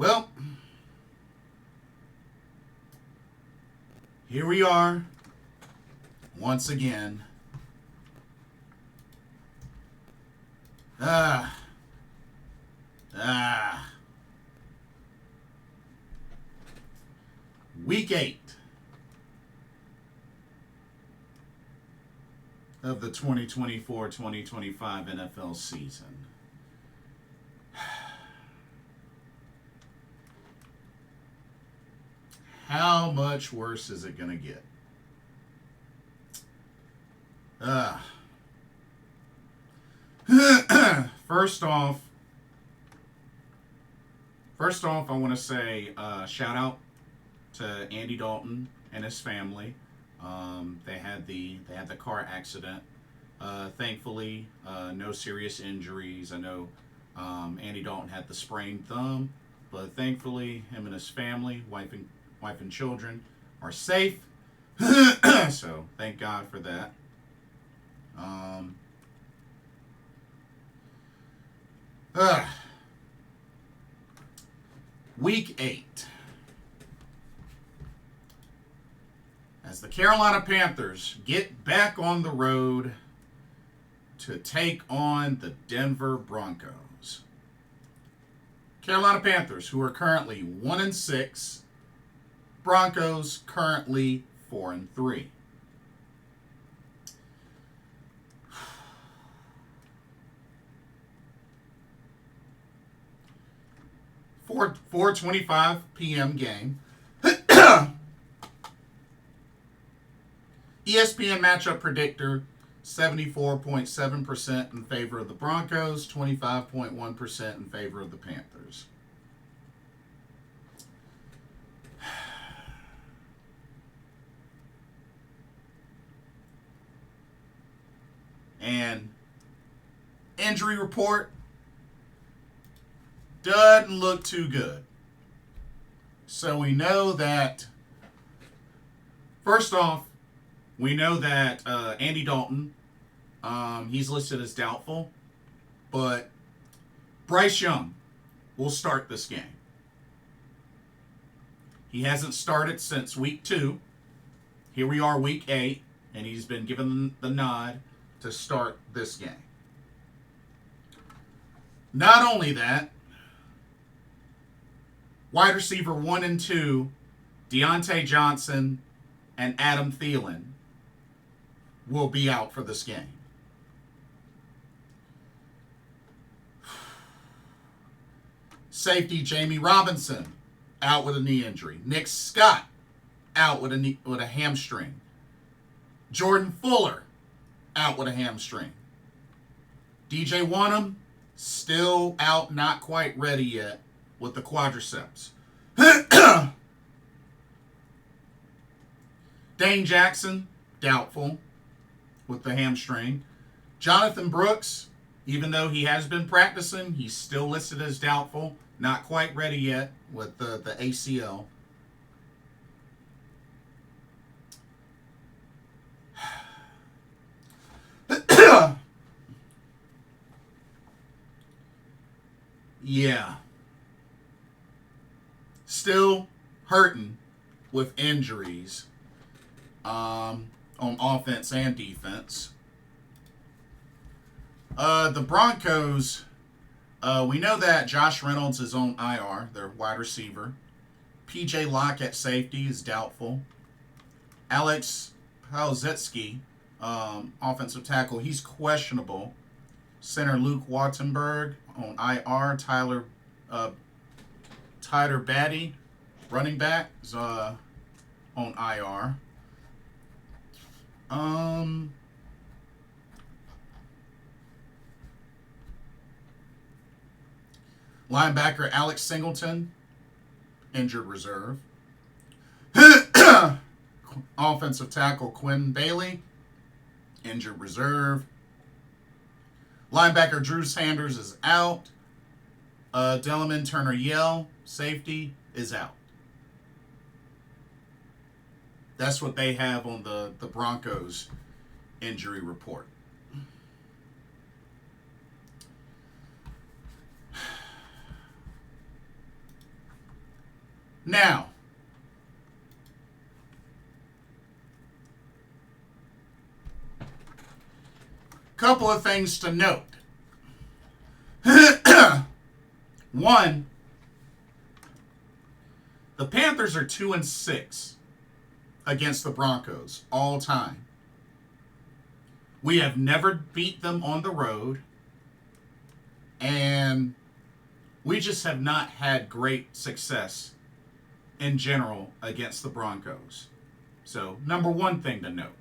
Well, here we are once again. Ah, ah. Week 8 of the 2024-2025 NFL season. How much worse is it going to get? First off, I want to say shout out to Andy Dalton and his family. They had the car accident. Thankfully, no serious injuries. I know Andy Dalton had the sprained thumb, but thankfully, him and his family, wife and children, are safe. So thank God for that. Week 8. As the Carolina Panthers get back on the road to take on the Denver Broncos. Carolina Panthers, who are currently 1-6, Broncos currently 4-3. For 4:25 p.m. game. ESPN matchup predictor, 74.7% in favor of the Broncos, 25.1% in favor of the Panthers. And injury report doesn't look too good. So we know that, first off, we know that Andy Dalton, he's listed as doubtful, but Bryce Young will start this game. He hasn't started since week 2. Here we are, week 8, and he's been given the nod to start this game. Not only that, wide receiver 1 and 2, Deontay Johnson and Adam Thielen, will be out for this game. Safety Jamie Robinson out with a knee injury. Nick Scott out with a hamstring. Jordan Fuller out with a hamstring. DJ Wonnum still out, not quite ready yet with the quadriceps. Dane Jackson doubtful with the hamstring. Jonathan Brooks, even though he has been practicing, he's still listed as doubtful. Not quite ready yet with the ACL. Yeah. Still hurting with injuries. On offense and defense. The Broncos, we know that Josh Reynolds is on IR, their wide receiver. PJ Locke at safety is doubtful. Alex Palzetsky, offensive tackle, he's questionable. Center Luke Wattenberg on IR. Tyler Batty, running back, is on IR. Linebacker Alex Singleton, injured reserve. Offensive tackle Quinn Bailey, injured reserve. Linebacker Drew Sanders is out. Delamain Turner-Yell, safety, is out. That's what they have on the Broncos injury report. Now, couple of things to note. One, the Panthers are 2-6 against the Broncos all time. We have never beat them on the road, and we just have not had great success in general against the Broncos. So, number one thing to note.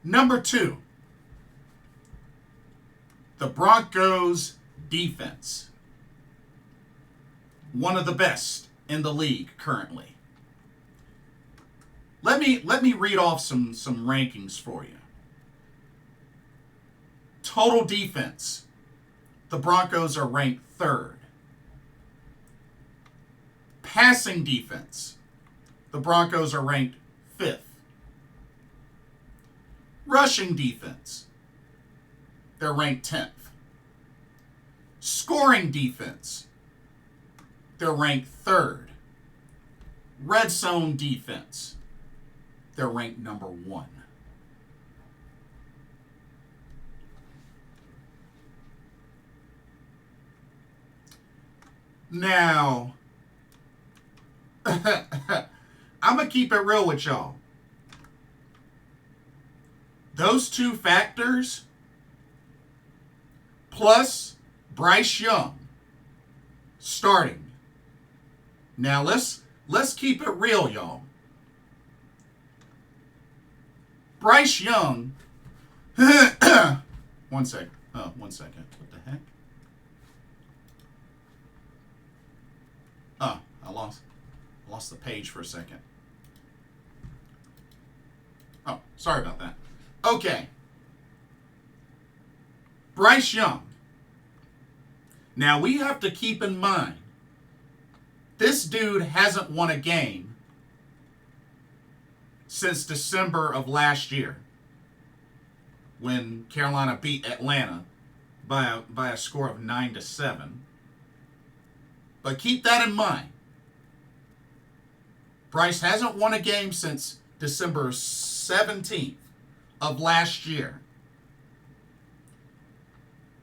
Number two, the Broncos defense. One of the best in the league currently. Let me read off some rankings for you. Total defense. The Broncos are ranked third. Passing defense. The Broncos are ranked fifth. Rushing defense. They're ranked 10th. Scoring defense. They're ranked third. Red zone defense. They're ranked number 1. Now, I'm going to keep it real with y'all. Those two factors, plus Bryce Young starting. Now, let's keep it real, y'all. Bryce Young, one second. What the heck? I lost the page for a second. Oh, sorry about that. Okay. Bryce Young. Now, we have to keep in mind, this dude hasn't won a game since December of last year when Carolina beat Atlanta by a score of 9-7. But keep that in mind. Bryce hasn't won a game since December 17th of last year.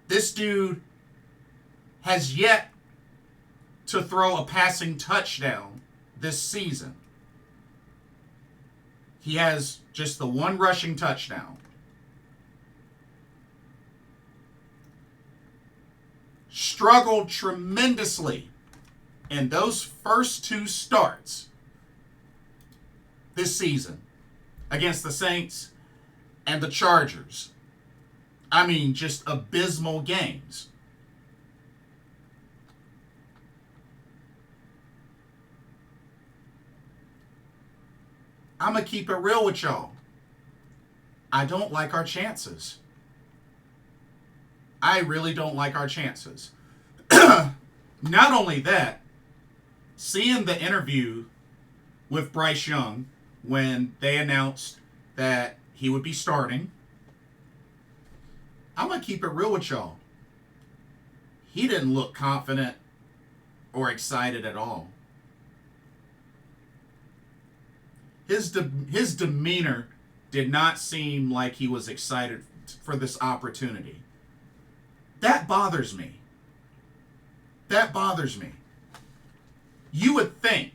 This dude has yet to throw a passing touchdown this season. He has just the one rushing touchdown. Struggled tremendously in those first 2 starts this season against the Saints and the Chargers. I mean, just abysmal games. I'm going to keep it real with y'all. I don't like our chances. I really don't like our chances. Not only that, seeing the interview with Bryce Young when they announced that he would be starting, I'm going to keep it real with y'all. He didn't look confident or excited at all. His demeanor did not seem like he was excited for this opportunity. That bothers me. That bothers me. You would think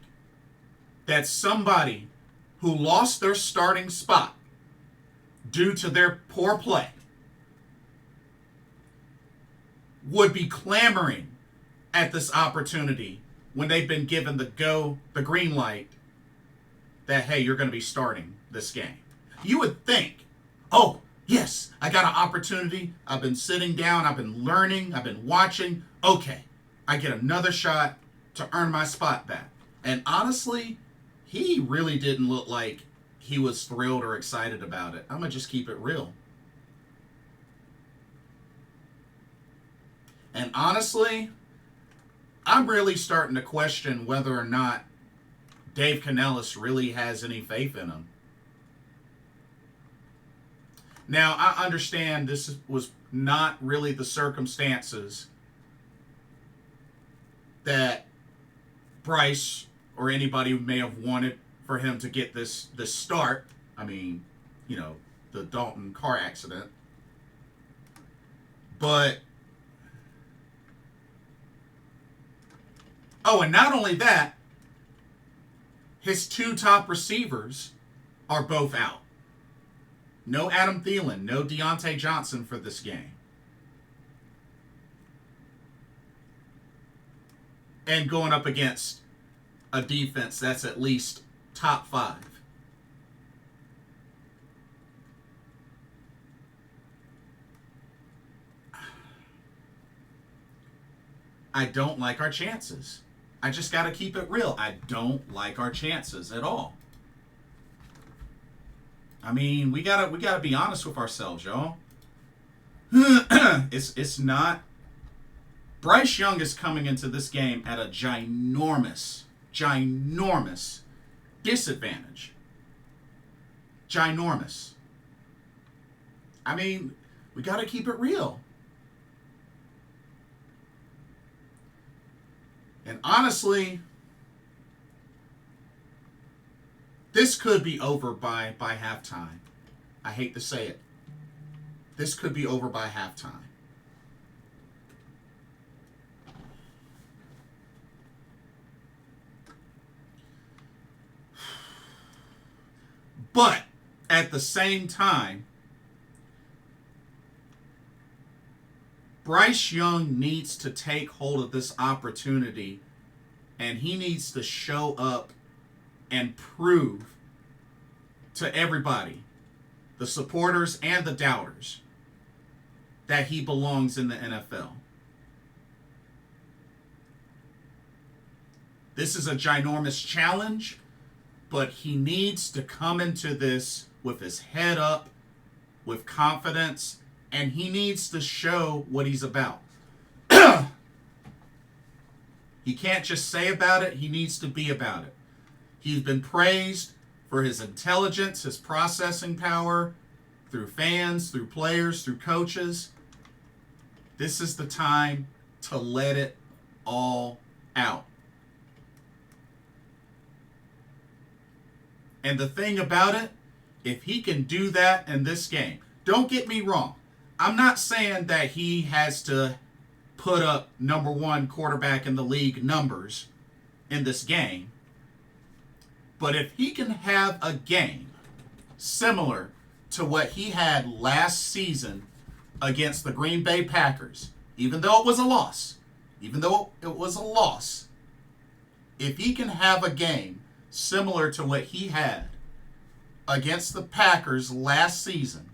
that somebody who lost their starting spot due to their poor play would be clamoring at this opportunity when they've been given the green light that, hey, you're going to be starting this game. You would think, oh, yes, I got an opportunity. I've been sitting down. I've been learning. I've been watching. Okay, I get another shot to earn my spot back. And honestly, he really didn't look like he was thrilled or excited about it. I'm going to just keep it real. And honestly, I'm really starting to question whether or not Dave Canellis really has any faith in him. Now, I understand this was not really the circumstances that Bryce or anybody may have wanted for him to get this start. I mean, the Dalton car accident. But and not only that, his 2 top receivers are both out. No Adam Thielen, no Deontay Johnson for this game. And going up against a defense that's at least top 5. I don't like our chances. I just got to keep it real. I don't like our chances at all. I mean, we gotta be honest with ourselves, y'all. It's not. Bryce Young is coming into this game at a ginormous disadvantage. Ginormous. I mean, we gotta keep it real. And honestly, this could be over by halftime. I hate to say it. This could be over by halftime. But at the same time, Bryce Young needs to take hold of this opportunity, and he needs to show up and prove to everybody, the supporters and the doubters, that he belongs in the NFL. This is a ginormous challenge, but he needs to come into this with his head up, with confidence, and he needs to show what he's about. He can't just say about it, he needs to be about it. He's been praised for his intelligence, his processing power, through fans, through players, through coaches. This is the time to let it all out. And the thing about it, if he can do that in this game, don't get me wrong. I'm not saying that he has to put up number 1 quarterback in the league numbers in this game. But if he can have a game similar to what he had last season against the Green Bay Packers, even though it was a loss, if he can have a game similar to what he had against the Packers last season,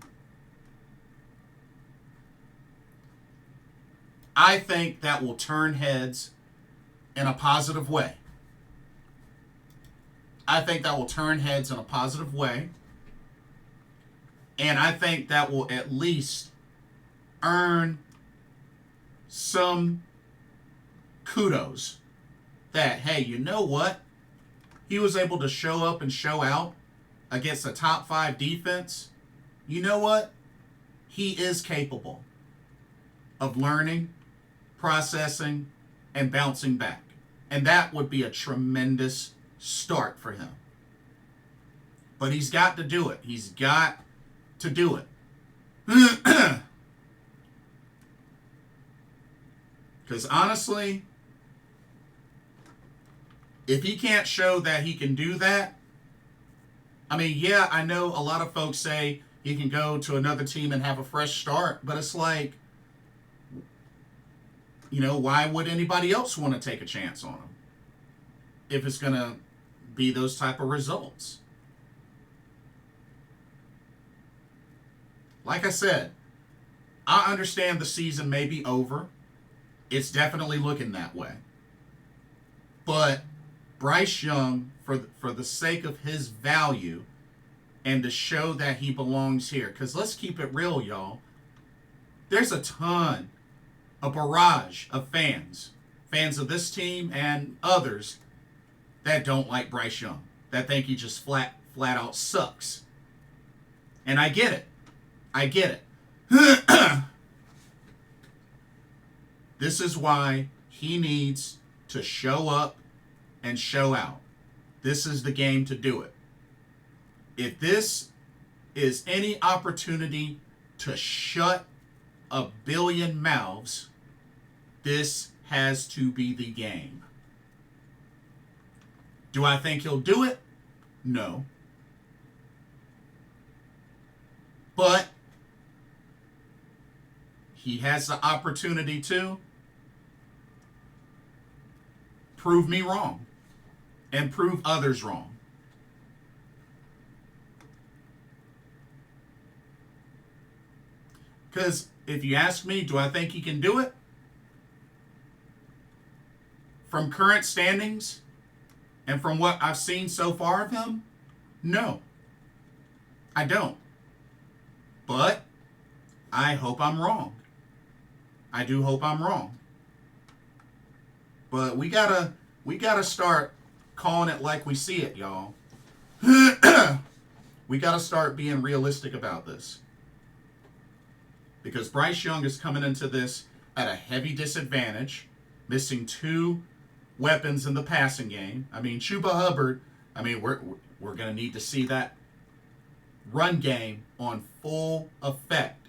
I think that will turn heads in a positive way. And I think that will at least earn some kudos that, hey, you know what? He was able to show up and show out against a top 5 defense. You know what? He is capable of learning, processing, and bouncing back. And that would be a tremendous start for him. But he's got to do it. Because honestly, if he can't show that he can do that, I mean, yeah, I know a lot of folks say he can go to another team and have a fresh start, but it's like, why would anybody else want to take a chance on him if it's going to be those type of results? Like I said, I understand the season may be over. It's definitely looking that way. But Bryce Young, for the sake of his value and to show that he belongs here, because let's keep it real, y'all. There's a barrage of fans of this team and others that don't like Bryce Young, that think he just flat out sucks. And I get it. This is why he needs to show up and show out. This is the game to do it. If this is any opportunity to shut a billion mouths, this has to be the game. Do I think he'll do it? No. But he has the opportunity to prove me wrong and prove others wrong. Because if you ask me, do I think he can do it? From current standings and from what I've seen so far of him, no. I don't. But I hope I'm wrong. I do hope I'm wrong. But we gotta start calling it like we see it, y'all. We gotta start being realistic about this. Because Bryce Young is coming into this at a heavy disadvantage, missing 2 weapons in the passing game. I mean, Chuba Hubbard, we're going to need to see that run game on full effect.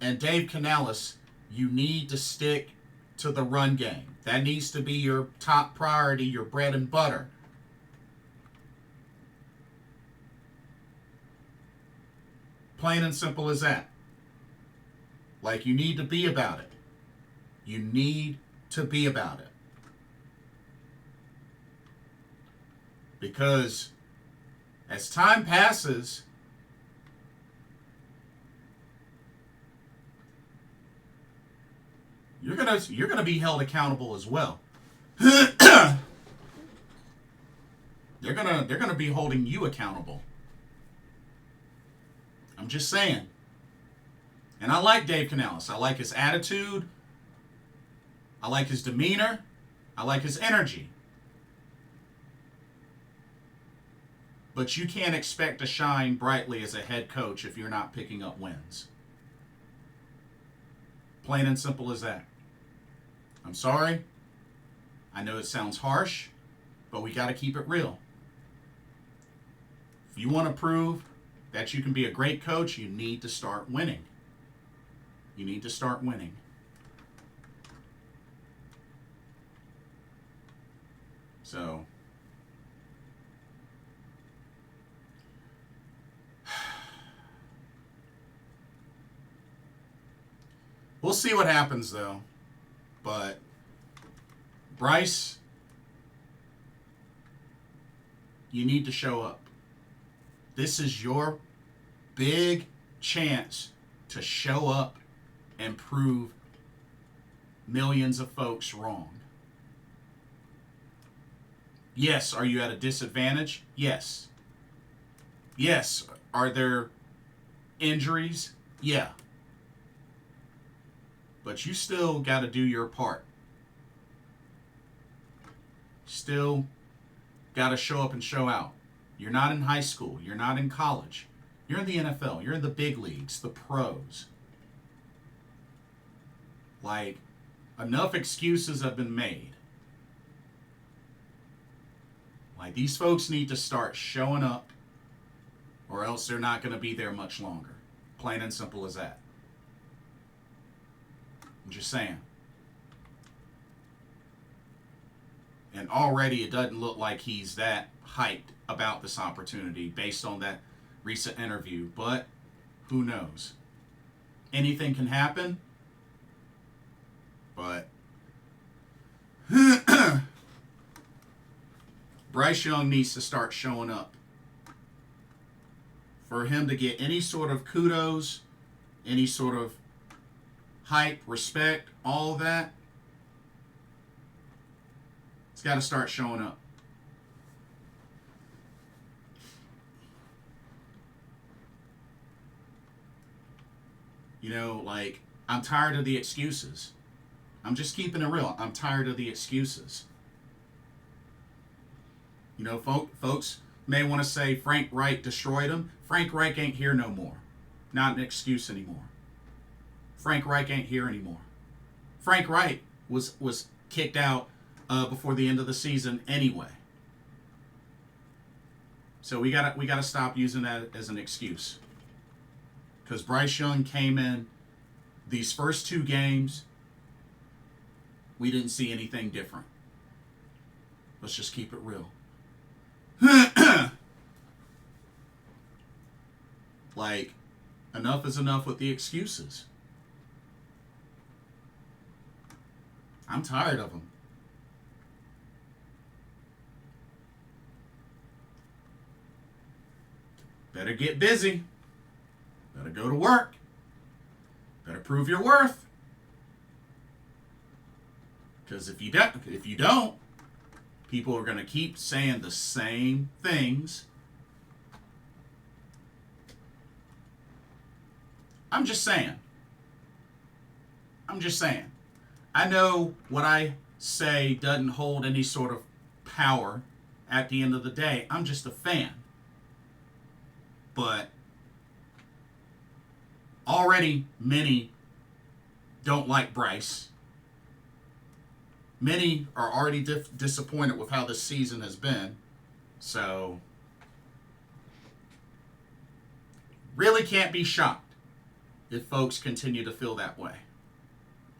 And Dave Canales, you need to stick to the run game. That needs to be your top priority, your bread and butter. Plain and simple as that. Like, you need to be about it. You need to be about it. Because as time passes, you're gonna be held accountable as well. They're gonna be holding you accountable. I'm just saying. And I like Dave Canales. I like his attitude. I like his demeanor. I like his energy. But you can't expect to shine brightly as a head coach if you're not picking up wins. Plain and simple as that. I'm sorry. I know it sounds harsh, but we got to keep it real. If you want to prove that you can be a great coach, you need to start winning. You need to start winning. So, we'll see what happens though. But Bryce, you need to show up. This is your big chance to show up and prove millions of folks wrong. Yes, are you at a disadvantage? Yes. Yes, are there injuries? Yeah. But you still got to do your part. Still got to show up and show out. You're not in high school. You're not in college. You're in the NFL. You're in the big leagues, the pros. Like, enough excuses have been made. Like, these folks need to start showing up, or else they're not going to be there much longer. Plain and simple as that. I'm just saying. And already it doesn't look like he's that hyped about this opportunity based on that recent interview. But who knows? Anything can happen. But Bryce Young needs to start showing up. For him to get any sort of kudos, any sort of hype, respect, all of that, it's got to start showing up. You know, like, I'm tired of the excuses. I'm just keeping it real. I'm tired of the excuses. You know, folks may want to say Frank Reich destroyed him. Frank Reich ain't here no more. Not an excuse anymore. Frank Reich ain't here anymore. Frank Wright was kicked out before the end of the season anyway. So we gotta stop using that as an excuse. Because Bryce Young came in these first 2 games, we didn't see anything different. Let's just keep it real. Like, enough is enough with the excuses. I'm tired of them. Better get busy. Better go to work. Better prove your worth. Because if you don't, people are going to keep saying the same things. I'm just saying. I know what I say doesn't hold any sort of power at the end of the day. I'm just a fan. But already many don't like Bryce. Many are already disappointed with how this season has been. So, really can't be shocked if folks continue to feel that way.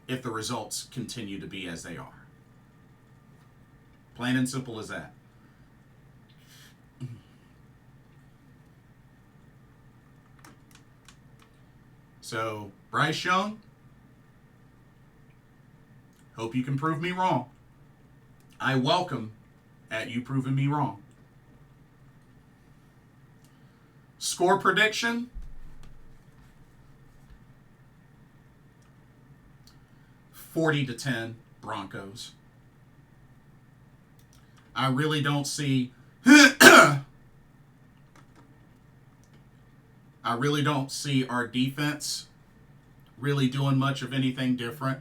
If the results continue to be as they are. Plain and simple as that. So, Bryce Young, hope you can prove me wrong. I welcome at you proving me wrong. Score prediction. 40-10 Broncos. I really don't see our defense really doing much of anything different.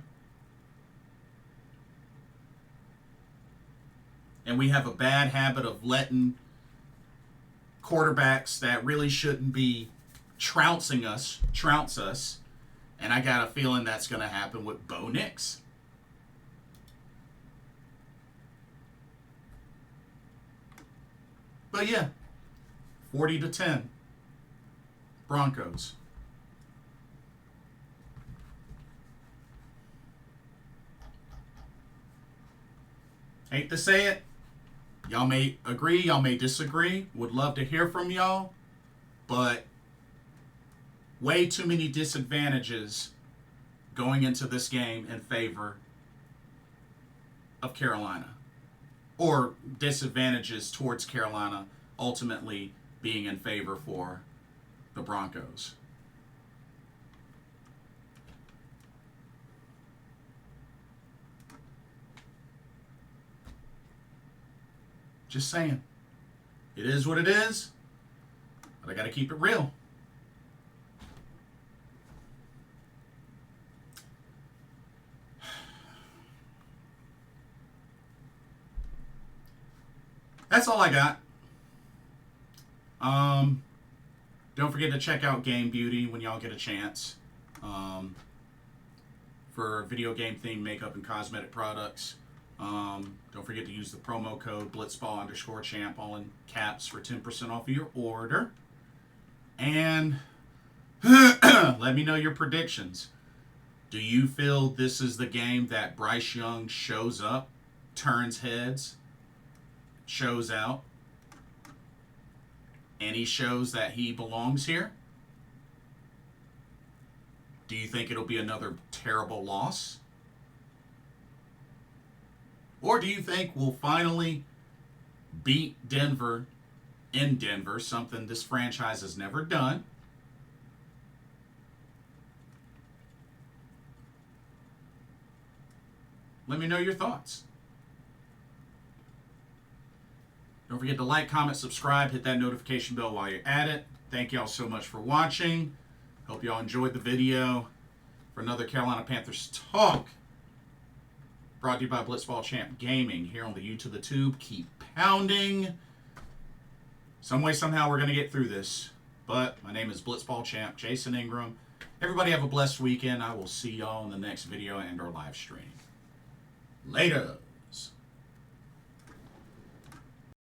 And we have a bad habit of letting quarterbacks that really shouldn't be trounce us. And I got a feeling that's going to happen with Bo Nix. But yeah, 40-10 Broncos. Hate to say it. Y'all may agree, y'all may disagree. Would love to hear from y'all. But way too many disadvantages going into this game in favor of Carolina. Or disadvantages towards Carolina ultimately being in favor for the Broncos. Just saying. It is what it is. But I got to keep it real. That's all I got. Don't forget to check out Game Beauty when y'all get a chance. For video game themed makeup and cosmetic products. Don't forget to use the promo code blitzball_champ, all in caps, for 10% off of your order. And let me know your predictions. Do you feel this is the game that Bryce Young shows up, turns heads, shows out, and he shows that he belongs here? Do you think it'll be another terrible loss? Or do you think we'll finally beat Denver in Denver, something this franchise has never done? Let me know your thoughts. Don't forget to like, comment, subscribe, hit that notification bell while you're at it. Thank y'all so much for watching. Hope y'all enjoyed the video. For another Carolina Panthers talk, brought to you by Blitzball Champ Gaming here on the U to the Tube. Keep pounding. Some way, somehow, we're going to get through this. But my name is Blitzball Champ Jason Ingram, Everybody have a blessed weekend. I will see y'all in the next video and our live stream. Later.